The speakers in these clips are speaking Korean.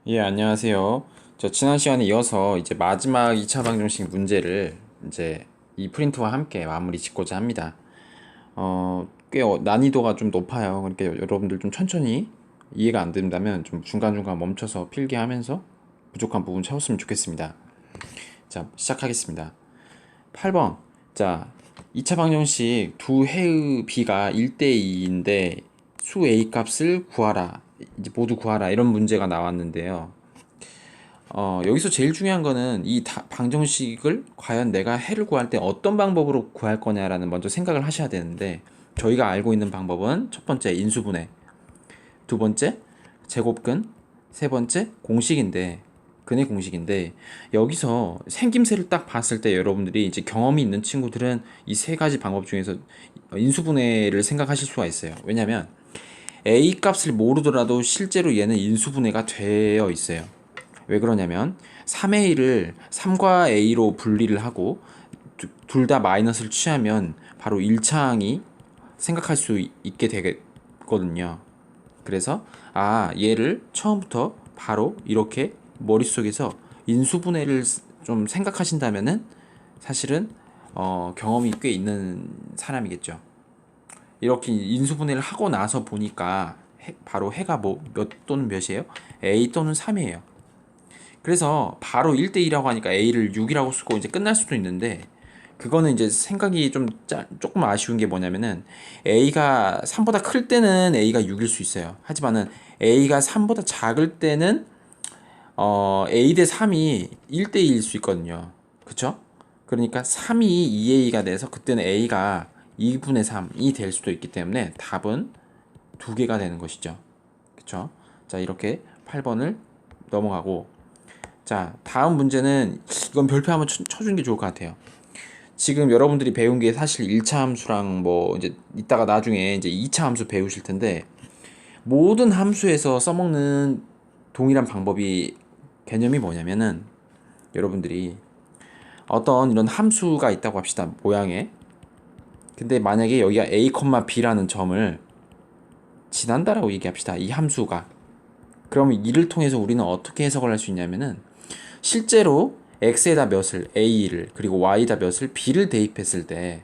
예, 안녕하세요. 저 지난 시간에 이어서 이제 마지막 2차 방정식 문제를 이제 이 프린트와 함께 마무리 짓고자 합니다. 꽤 난이도가 좀 높아요. 그러니까 여러분들 좀 천천히 이해가 안 된다면 좀 중간중간 멈춰서 필기하면서 부족한 부분 채웠으면 좋겠습니다. 자, 시작하겠습니다. 8번. 자, 2차 방정식 두 해의 b가 1대2인데 수 a 값을 구하라. 이제 모두 구하라. 이런 문제가 나왔는데요. 여기서 제일 중요한 거는 이 방정식을 과연 내가 해를 구할 때 어떤 방법으로 구할 거냐라는 먼저 생각을 하셔야 되는데, 저희가 알고 있는 방법은 첫 번째 인수분해, 두 번째 제곱근, 세 번째 공식인데, 근의 공식인데, 여기서 생김새를 딱 봤을 때 여러분들이 이제 경험이 있는 친구들은 이 세 가지 방법 중에서 인수분해를 생각하실 수가 있어요. 왜냐면 a 값을 모르더라도 실제로 얘는 인수분해가 되어 있어요. 왜 그러냐면 3a를 3과 a로 분리를 하고 둘 다 마이너스를 취하면 바로 1차항이 생각할 수 있게 되거든요. 그래서 얘를 처음부터 바로 이렇게 머릿속에서 인수분해를 좀 생각하신다면은 사실은 경험이 꽤 있는 사람이겠죠. 이렇게 인수분해를 하고 나서 보니까 바로 해가 몇 또는 몇이에요? a 또는 3이에요. 그래서 바로 1대2라고 하니까 A를 6이라고 쓰고 이제 끝날 수도 있는데, 그거는 이제 생각이 조금 아쉬운 게 뭐냐면은 A가 3보다 클 때는 A가 6일 수 있어요. 하지만은 A가 3보다 작을 때는 A 대 3이 1대2일 수 있거든요. 그쵸? 그러니까 3이 2A가 돼서 그때는 A가 2분의 3이 될 수도 있기 때문에 답은 두 개가 되는 것이죠. 그쵸? 자, 이렇게 8번을 넘어가고, 자, 다음 문제는 이건 별표 한번 쳐주는 게 좋을 것 같아요. 지금 여러분들이 배운 게 사실 1차 함수랑 뭐 이제 이따가 나중에 이제 2차 함수 배우실 텐데, 모든 함수에서 써먹는 동일한 방법이 개념이 뭐냐면은, 여러분들이 어떤 이런 함수가 있다고 합시다. 모양에. 근데 만약에 여기가 a, b라는 점을 지난다라고 얘기합시다. 이 함수가. 그러면 이를 통해서 우리는 어떻게 해석을 할 수 있냐면은, 실제로 x에다 몇을 a를 그리고 y에다 몇을 b를 대입했을 때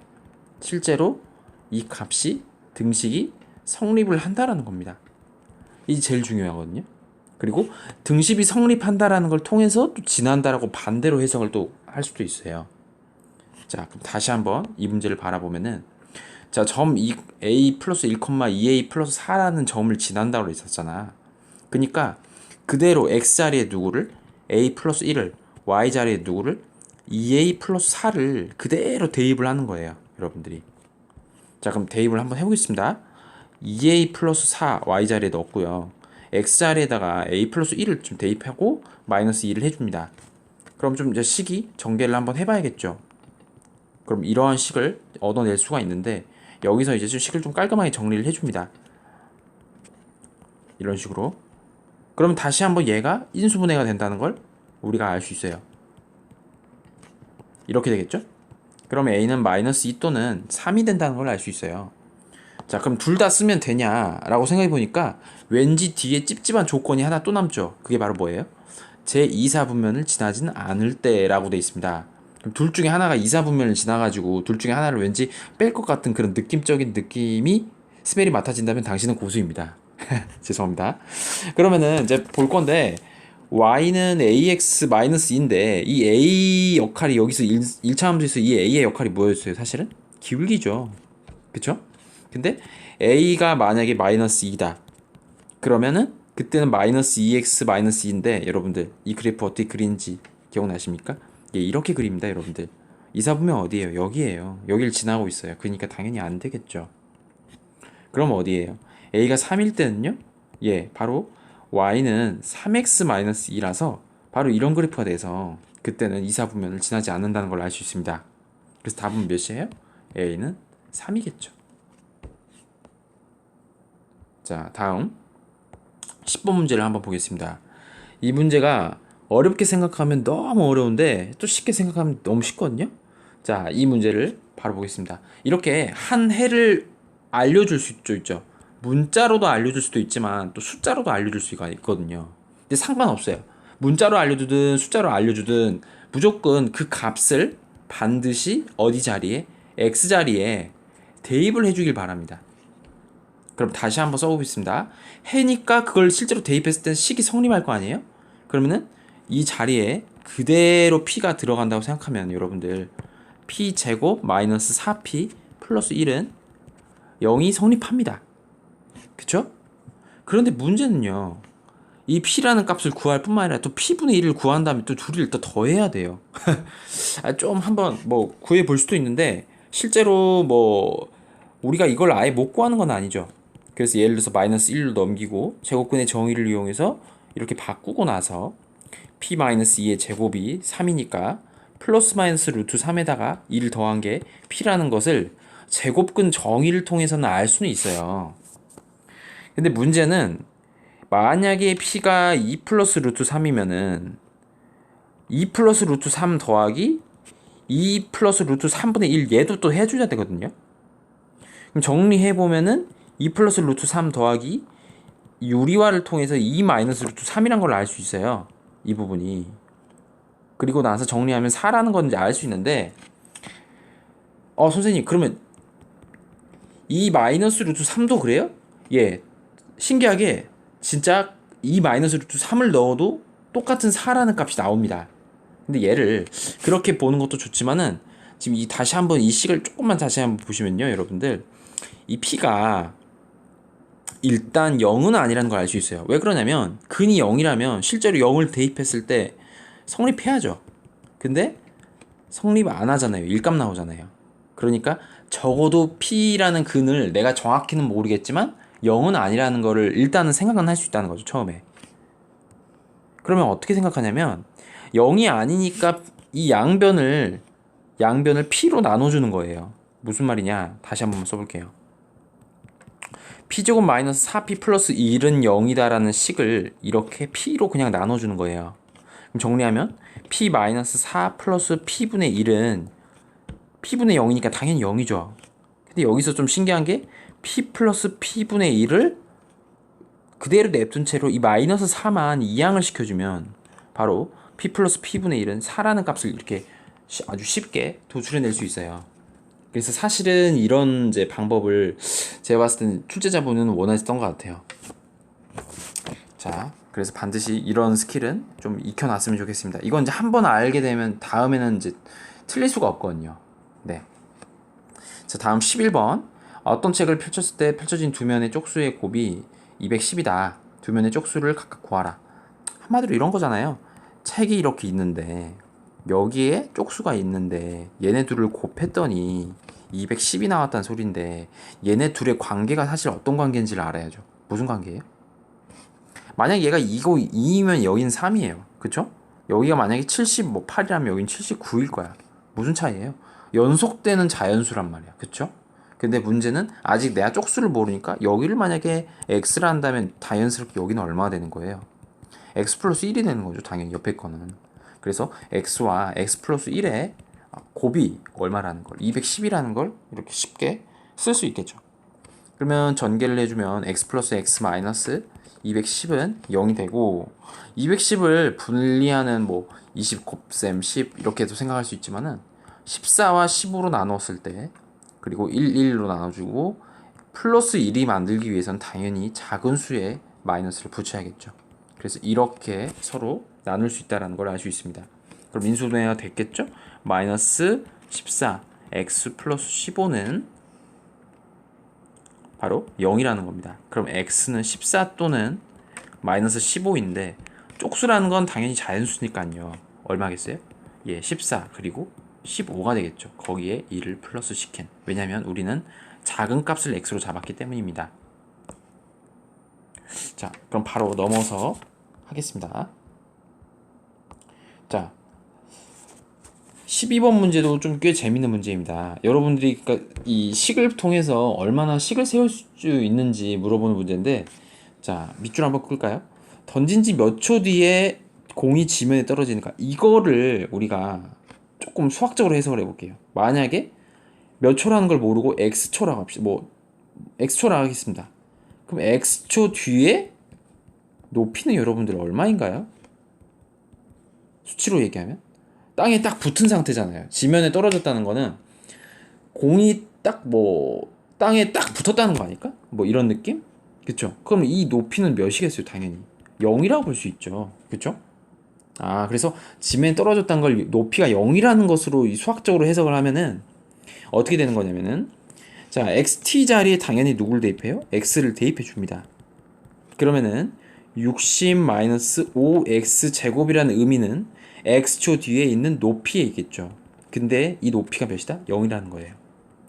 실제로 이 값이 등식이 성립을 한다라는 겁니다. 이게 제일 중요하거든요. 그리고 등식이 성립한다라는 걸 통해서 또 지난다라고 반대로 해석을 또 할 수도 있어요. 자, 그럼 다시 한번 이 문제를 바라보면은, 자, 점 a 플러스 1, 2a 플러스 4라는 점을 지난다고 했었잖아. 그러니까 그대로 x자리에 누구를 a 플러스 1을, y자리에 누구를 2a 플러스 4를 그대로 대입을 하는 거예요, 여러분들이. 자, 그럼 대입을 한번 해보겠습니다. 2a 플러스 4 y자리에 넣었고요. x자리에다가 a 플러스 1을 좀 대입하고 마이너스 2를 해줍니다. 그럼 좀 이제 식이 전개를 한번 해봐야겠죠. 그럼 이러한 식을 얻어낼 수가 있는데, 여기서 이제 식을 좀 깔끔하게 정리를 해줍니다. 이런 식으로. 그러면 다시 한번 얘가 인수분해가 된다는 걸 우리가 알 수 있어요. 이렇게 되겠죠? 그러면 a는 마이너스 2 또는 3이 된다는 걸 알 수 있어요. 자, 그럼 둘 다 쓰면 되냐라고 생각해 보니까 왠지 뒤에 찝찝한 조건이 하나 또 남죠. 그게 바로 뭐예요? 제2사분면을 지나지는 않을 때라고 돼 있습니다. 그럼 둘 중에 하나가 2사분면을 지나가지고 둘 중에 하나를 왠지 뺄 것 같은 그런 느낌적인 느낌이 스멜이 맡아진다면 당신은 고수입니다. 죄송합니다. 그러면은 이제 볼 건데, y는 ax-2인데 이 a 역할이 여기서 1차 함수에서 이 a의 역할이 뭐였어요? 사실은 기울기죠. 그쵸? 근데 a가 만약에 마이너스 2다. 그러면은 그때는 마이너스 2x 마이너스 2인데, 여러분들 이 그래프 어떻게 그리는지 기억나십니까? 예, 이렇게 그립니다, 여러분들. 이사분면 어디예요? 여기에요. 여기를 지나고 있어요. 그러니까 당연히 안 되겠죠. 그럼 어디예요? a가 3일 때는요? 예, 바로 y는 3x-2라서 바로 이런 그래프가 돼서 그때는 이사분면을 지나지 않는다는 걸 알 수 있습니다. 그래서 답은 몇이에요? a는 3이겠죠. 자, 다음 10번 문제를 한번 보겠습니다. 이 문제가 어렵게 생각하면 너무 어려운데 또 쉽게 생각하면 너무 쉽거든요. 자, 이 문제를 바로 보겠습니다. 이렇게 한 해를 알려줄 수 있죠. 문자로도 알려줄 수도 있지만 또 숫자로도 알려줄 수가 있거든요. 근데 상관없어요. 문자로 알려주든 숫자로 알려주든 무조건 그 값을 반드시 어디 자리에? x 자리에 대입을 해주길 바랍니다. 그럼 다시 한번 써보겠습니다. 해니까 그걸 실제로 대입했을 때 식이 성립할 거 아니에요? 그러면은 이 자리에 그대로 p가 들어간다고 생각하면 여러분들 p 제곱 마이너스 4p 플러스 1은 0이 성립합니다. 그쵸? 그런데 문제는요. 이 p라는 값을 구할 뿐만 아니라 또 p분의 1을 구한 다음에 또 둘을 또 더해야 돼요. 좀 한번 뭐 구해 볼 수도 있는데 실제로 뭐 우리가 이걸 아예 못 구하는 건 아니죠. 그래서 예를 들어서 마이너스 1로 넘기고 제곱근의 정의를 이용해서 이렇게 바꾸고 나서 p-2의 제곱이 3이니까 플러스 마이너스 루트 3에다가 2를 더한 게 p라는 것을 제곱근 정의를 통해서는 알 수는 있어요. 근데 문제는 만약에 p가 2 플러스 루트 3이면은 2 플러스 루트 3 더하기 2 플러스 루트 3분의 1 얘도 또 해줘야 되거든요. 그럼 정리해보면은 2 플러스 루트 3 더하기 유리화를 통해서 2 마이너스 루트 3이란 걸 알 수 있어요. 이 부분이. 그리고 나서 정리하면 4라는 건지 알 수 있는데 선생님 그러면 2 마이너스 루트 3도 그래요? 예. 신기하게 진짜 2 마이너스 루트 3을 넣어도 똑같은 4라는 값이 나옵니다. 근데 얘를 그렇게 보는 것도 좋지만은 지금 다시 한번 이 식을 조금만 다시 한번 보시면요, 여러분들 이 p가 일단 0은 아니라는 걸 알 수 있어요. 왜 그러냐면 근이 0이라면 실제로 0을 대입했을 때 성립해야죠. 근데 성립 안 하잖아요. 일값 나오잖아요. 그러니까 적어도 p라는 근을 내가 정확히는 모르겠지만 0은 아니라는 거를 일단은 생각은 할 수 있다는 거죠, 처음에. 그러면 어떻게 생각하냐면 0이 아니니까 이 양변을 p로 나눠주는 거예요. 무슨 말이냐? 다시 한번 써볼게요. p제곱 마이너스 4p 플러스 1은 0이다라는 식을 이렇게 p로 그냥 나눠주는 거예요. 그럼 정리하면 p 마이너스 4 플러스 p분의 1은 p분의 0이니까 당연히 0이죠. 근데 여기서 좀 신기한 게 p 플러스 p분의 1을 그대로 냅둔 채로 이 마이너스 4만 이항을 시켜주면 바로 p 플러스 p분의 1은 4라는 값을 이렇게 아주 쉽게 도출해낼 수 있어요. 그래서 사실은 이런 이제 방법을 제가 봤을 때는 출제자분은 원하셨던 것 같아요. 자, 그래서 반드시 이런 스킬은 좀 익혀놨으면 좋겠습니다. 이건 이제 한번 알게 되면 다음에는 이제 틀릴 수가 없거든요. 네. 자, 다음 11번. 어떤 책을 펼쳤을 때 펼쳐진 두 면의 쪽수의 곱이 210이다. 두 면의 쪽수를 각각 구하라. 한마디로 이런 거잖아요. 책이 이렇게 있는데 여기에 쪽수가 있는데 얘네 둘을 곱했더니 210이 나왔다는 소린데 얘네 둘의 관계가 사실 어떤 관계인지를 알아야죠. 무슨 관계예요? 만약 얘가 2면 여긴 3이에요. 그쵸? 여기가 만약에 78이라면 여긴 79일 거야. 무슨 차이예요? 연속되는 자연수란 말이야. 그쵸? 근데 문제는 아직 내가 쪽수를 모르니까 여기를 만약에 x를 한다면 자연스럽게 여기는 얼마가 되는 거예요? x 플러스 1이 되는 거죠. 당연히 옆에 거는. 그래서 x와 x 플러스 1의 곱이 얼마라는 걸 210이라는 걸 이렇게 쉽게 쓸 수 있겠죠. 그러면 전개를 해주면 x 플러스 x 마이너스 210은 0이 되고 210을 분리하는 뭐 20 곱셈 10 이렇게도 생각할 수 있지만은 14와 15로 나눴을 때 그리고 1, 1로 나눠주고 플러스 1이 만들기 위해서는 당연히 작은 수에 마이너스를 붙여야겠죠. 그래서 이렇게 서로 나눌 수 있다는 걸 알 수 있습니다. 그럼 인수분해가 됐겠죠? 마이너스 14 x 플러스 15는 바로 0이라는 겁니다. 그럼 x는 14 또는 마이너스 15인데 쪽수라는 건 당연히 자연수니까요. 얼마겠어요? 예, 14 그리고 15가 되겠죠. 거기에 2를 플러스 시킨. 왜냐면 우리는 작은 값을 x로 잡았기 때문입니다. 자, 그럼 바로 넘어서 하겠습니다. 자, 12번 문제도 좀 꽤 재밌는 문제입니다. 여러분들이 이 식을 통해서 얼마나 식을 세울 수 있는지 물어보는 문제인데, 자, 밑줄 한번 끌까요? 던진 지 몇 초 뒤에 공이 지면에 떨어지니까 이거를 우리가 조금 수학적으로 해석을 해볼게요. 만약에 몇 초라는 걸 모르고 x초라고 합시다. 뭐 x초라고 하겠습니다. 그럼 x초 뒤에 높이는 여러분들 얼마인가요? 수치로 얘기하면 땅에 딱 붙은 상태잖아요. 지면에 떨어졌다는 거는 공이 딱 뭐 땅에 딱 붙었다는 거 아닐까? 뭐 이런 느낌? 그쵸? 그럼 이 높이는 몇이겠어요? 당연히 0이라고 볼 수 있죠. 그쵸? 아, 그래서 지면에 떨어졌다는 걸 높이가 0이라는 것으로 수학적으로 해석을 하면은 어떻게 되는 거냐면은, 자, xt 자리에 당연히 누굴 대입해요? x를 대입해 줍니다. 그러면은 60-5x 제곱이라는 의미는 x초 뒤에 있는 높이에 있겠죠. 근데 이 높이가 몇이다? 0이라는 거예요.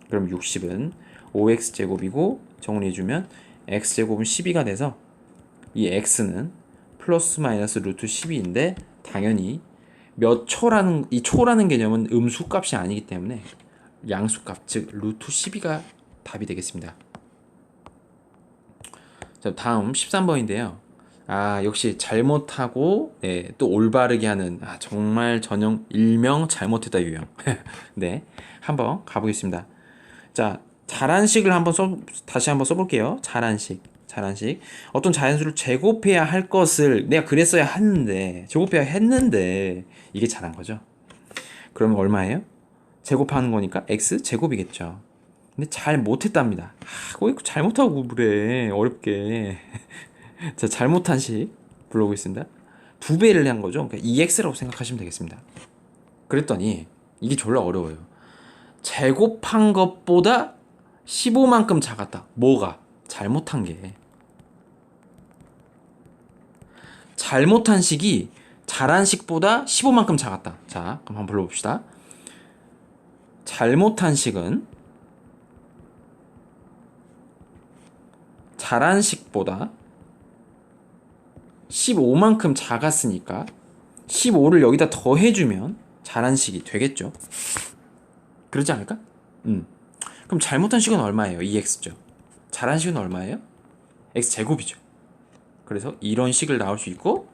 그럼 60은 5x 제곱이고, 정리해주면 x 제곱은 12가 돼서 이 x는 플러스 마이너스 루트 12인데, 당연히 몇 초라는, 이 초라는 개념은 음수값이 아니기 때문에 양수값, 즉 루트 12가 답이 되겠습니다. 자, 다음 13번인데요. 아, 역시 잘못하고, 네, 또 올바르게 하는, 아, 정말 전형 일명 잘못했다 유형. 네, 한번 가보겠습니다. 자, 자란식을 다시 한번 써볼게요. 자란식. 어떤 자연수를 제곱해야 할 것을 내가 그랬어야 했는데, 제곱해야 했는데, 이게 잘한 거죠. 그러면 얼마예요? 제곱하는 거니까 x 제곱이겠죠. 근데 잘 못했답니다. 아, 왜 잘못하고 그래, 어렵게. 자, 잘못한 식 불러보겠습니다. 두 배를 한 거죠. 그러니까 2x라고 생각하시면 되겠습니다. 그랬더니 이게 졸라 어려워요. 제곱한 것보다 15만큼 작았다. 뭐가? 잘못한 게. 잘못한 식이 잘한 식보다 15만큼 작았다. 자, 그럼 한번 불러봅시다. 잘못한 식은 잘한 식보다 15만큼 작았으니까 15를 여기다 더해주면 잘한 식이 되겠죠. 그러지 않을까? 그럼 잘못한 식은 얼마예요? 2x죠. 잘한 식은 얼마예요? x제곱이죠. 그래서 이런 식을 나올 수 있고,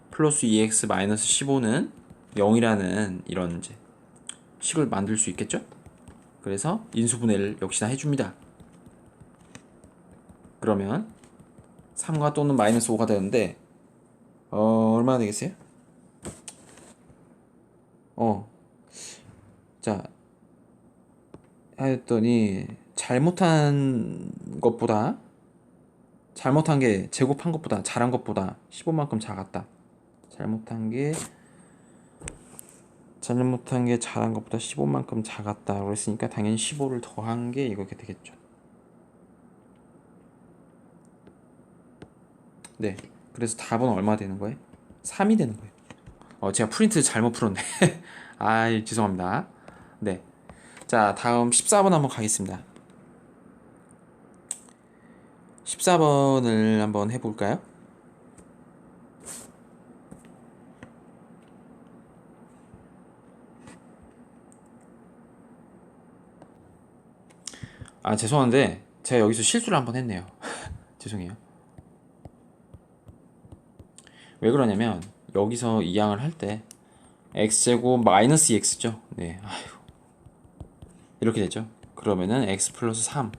플러스 2x 마이너스 15는 0이라는 이런 이제 식을 만들 수 있겠죠. 그래서 인수분해를 역시나 해줍니다. 그러면 3과 또는 마이너스 5가 되는데, 얼마나 되겠어요? 자, 하였더니 잘못한 게 제곱한 것보다, 잘한 것보다 15만큼 작았다. 잘못한 게 잘한 것보다 15만큼 작았다 그랬으니까 당연히 15를 더한 게 이렇게 되겠죠. 네, 그래서 답은 얼마 되는 거예요? 3이 되는 거예요. 제가 프린트 잘못 풀었네. 아, 죄송합니다. 네, 자, 다음 14번 한번 가겠습니다. 14번을 한번 해볼까요? 아, 죄송한데 제가 여기서 실수를 한번 했네요. 죄송해요. 왜 그러냐면 여기서 이 양을 할 때 x제곱 마이너스 2x죠. 네, 아휴, 이렇게 되죠. 그러면은 x 플러스 3,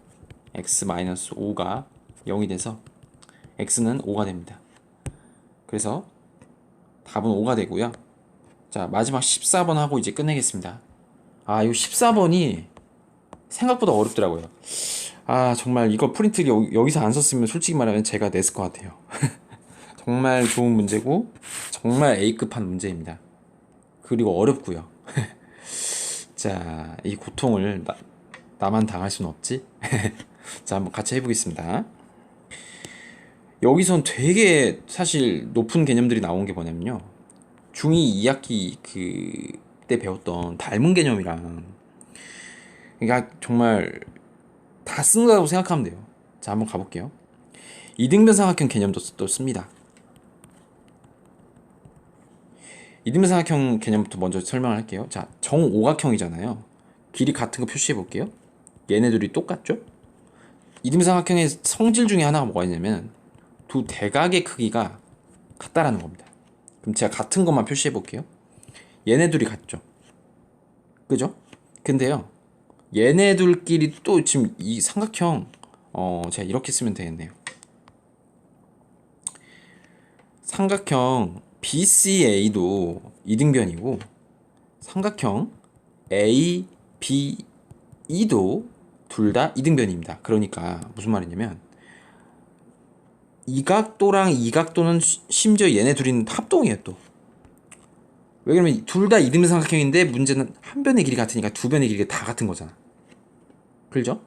x 마이너스 5가 0이 돼서 x는 5가 됩니다. 그래서 답은 5가 되고요. 자, 마지막 14번 하고 이제 끝내겠습니다. 아, 이 14번이 생각보다 어렵더라고요. 아, 정말 이거 프린트 여기서 안 썼으면 솔직히 말하면 제가 냈을 것 같아요. 정말 좋은 문제고 정말 A급한 문제입니다. 그리고 어렵고요. 자, 이 고통을 나만 당할 수는 없지. 자, 한번 같이 해보겠습니다. 여기선 되게 사실 높은 개념들이 나온 게 뭐냐면요, 중2 2학기 그때 배웠던 닮은 개념이랑, 그러니까 정말 다 쓴 거라고 생각하면 돼요. 자, 한번 가볼게요. 이등변 삼각형 개념도 또 씁니다. 이등변 삼각형 개념부터 먼저 설명을 할게요. 자, 정오각형이잖아요. 길이 같은 거 표시해 볼게요. 얘네들이 똑같죠? 이등변 삼각형의 성질 중에 하나가 뭐가 있냐면 두 대각의 크기가 같다라는 겁니다. 그럼 제가 같은 것만 표시해 볼게요. 얘네들이 같죠? 그죠? 근데요, 얘네들끼리 또 지금 이 삼각형, 제가 이렇게 쓰면 되겠네요. 삼각형 BCA도 이등변이고 삼각형 ABE도 둘 다 이등변입니다. 그러니까 무슨 말이냐면 이 각도랑 이 각도는 심지어 얘네 둘이는 합동이에요 또. 왜 그러면 둘 다 이등변 삼각형인데 문제는 한 변의 길이 같으니까 두 변의 길이가 다 같은 거잖아. 그렇죠?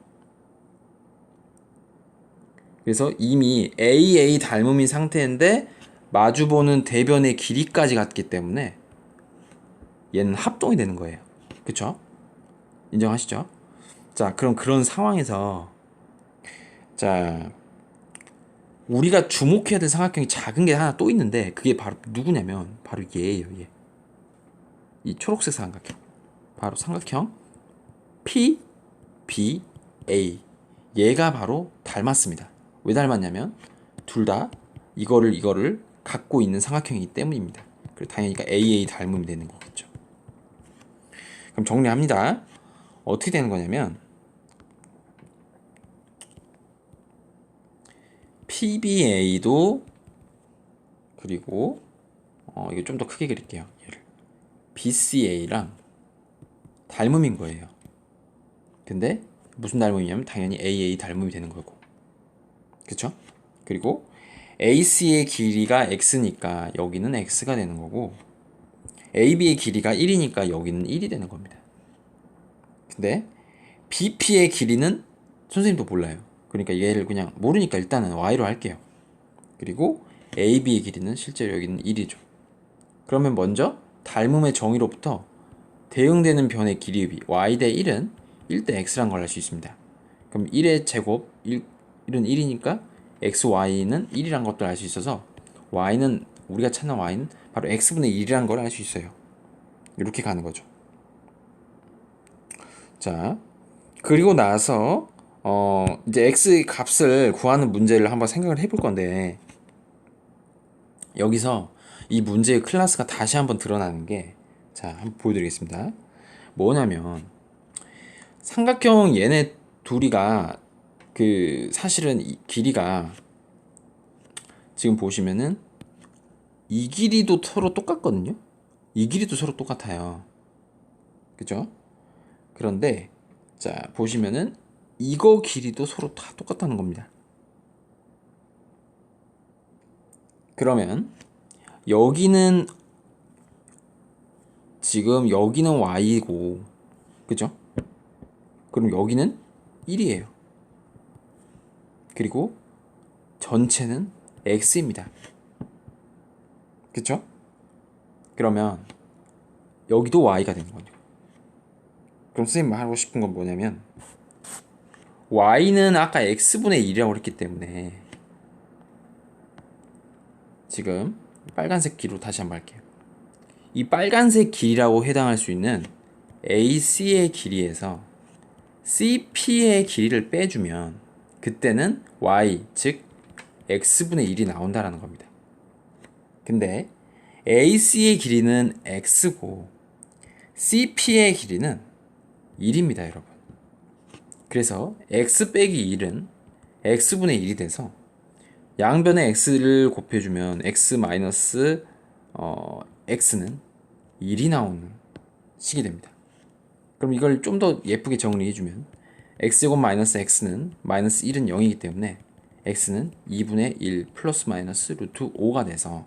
그래서 이미 AA 닮음인 상태인데 마주보는 대변의 길이까지 같기 때문에 얘는 합동이 되는 거예요. 그쵸? 인정하시죠? 자, 그럼 그런 상황에서 자, 우리가 주목해야 될 삼각형이 작은 게 하나 또 있는데 그게 바로 누구냐면 바로 얘예요. 얘. 이 초록색 삼각형. 바로 삼각형 PBA. 얘가 바로 닮았습니다. 왜 닮았냐면 둘 다 이거를 갖고 있는 삼각형이기 때문입니다. 그리고 당연히 AA 닮음이 되는 거겠죠. 그럼 정리합니다. 어떻게 되는 거냐면 PBA도 그리고 이거 좀 더 크게 그릴게요. 얘를 BCA랑 닮음인 거예요. 근데 무슨 닮음이냐면 당연히 AA 닮음이 되는 거고, 그쵸? 그리고 AC의 길이가 X니까 여기는 X가 되는 거고 AB의 길이가 1이니까 여기는 1이 되는 겁니다. 근데 BP의 길이는 선생님도 몰라요. 그러니까 얘를 그냥 모르니까 일단은 Y로 할게요. 그리고 AB의 길이는 실제로 여기는 1이죠. 그러면 먼저 닮음의 정의로부터 대응되는 변의 길이 Y 대 1은 1 대 X란 걸 알 수 있습니다. 그럼 1의 제곱 1은 1이니까 XY는 1이란 것도 알 수 있어서 Y는 우리가 찾는 Y는 바로 X분의 1이란 걸 알 수 있어요. 이렇게 가는 거죠. 자, 그리고 나서 이제 X의 값을 구하는 문제를 한번 생각을 해볼 건데 여기서 이 문제의 클래스가 다시 한번 드러나는 게 자, 한번 보여드리겠습니다. 뭐냐면 삼각형 얘네 둘이가 그 사실은 이 길이가 지금 보시면은 이 길이도 서로 똑같거든요. 이 길이도 서로 똑같아요. 그죠? 그런데 자 보시면은 이거 길이도 서로 다 똑같다는 겁니다. 그러면 여기는 지금 여기는 y고 그죠? 그럼 여기는 1이에요. 그리고 전체는 x입니다. 그쵸? 그러면 여기도 y가 되는 거죠. 그럼 선생님 하고 싶은 건 뭐냐면 y는 아까 x분의 1이라고 그랬기 때문에 지금 빨간색 길로 다시 한번 할게요. 이 빨간색 길이라고 해당할 수 있는 AC의 길이에서 CP의 길이를 빼주면 그때는 y, 즉 x분의 1이 나온다라는 겁니다. 근데 AC의 길이는 x고 CP의 길이는 1입니다, 여러분. 그래서 x 빼기 1은 x분의 1이 돼서 양변에 x를 곱해주면 x 마이너스 x는 1이 나오는 식이 됩니다. 그럼 이걸 좀 더 예쁘게 정리해주면 x제곱 마이너스 x는 마이너스 1은 0이기 때문에 x는 2분의 1 플러스 마이너스 루트 5가 돼서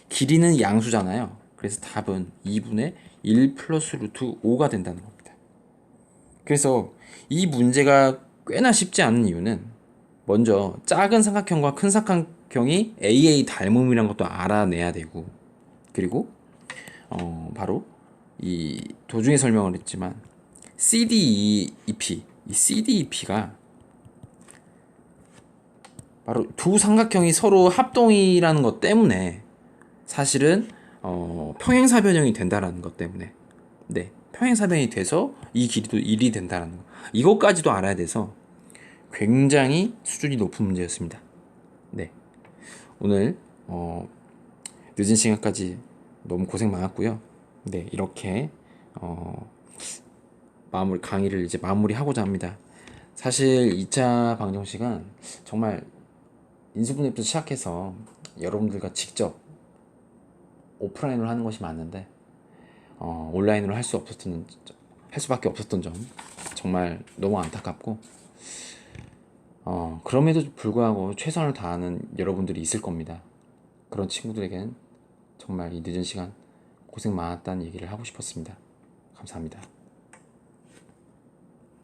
길이는 양수잖아요. 그래서 답은 2분의 1 플러스 루트 5가 된다는 겁니다. 그래서 이 문제가 꽤나 쉽지 않은 이유는 먼저 작은 삼각형과 큰 삼각형이 AA 닮음이란 것도 알아내야 되고 그리고 바로 이 도중에 설명을 했지만 CDEP 이 CDEP가 바로 두 삼각형이 서로 합동이라는 것 때문에 사실은 평행사변형이 된다라는 것 때문에 네 평행사변이 돼서 이 길이도 1이 된다라는 거 이것까지도 알아야 돼서 굉장히 수준이 높은 문제였습니다. 네 오늘 늦은 시간까지 너무 고생 많았고요. 네 이렇게 강의를 이제 마무리하고자 합니다. 사실 2차 방정식은 정말 인수분해부터 시작해서 여러분들과 직접 오프라인으로 하는 것이 맞는데 온라인으로 할 수밖에 없었던 점 정말 너무 안타깝고 그럼에도 불구하고 최선을 다하는 여러분들이 있을 겁니다. 그런 친구들에게는 정말 이 늦은 시간 고생 많았다는 얘기를 하고 싶었습니다. 감사합니다.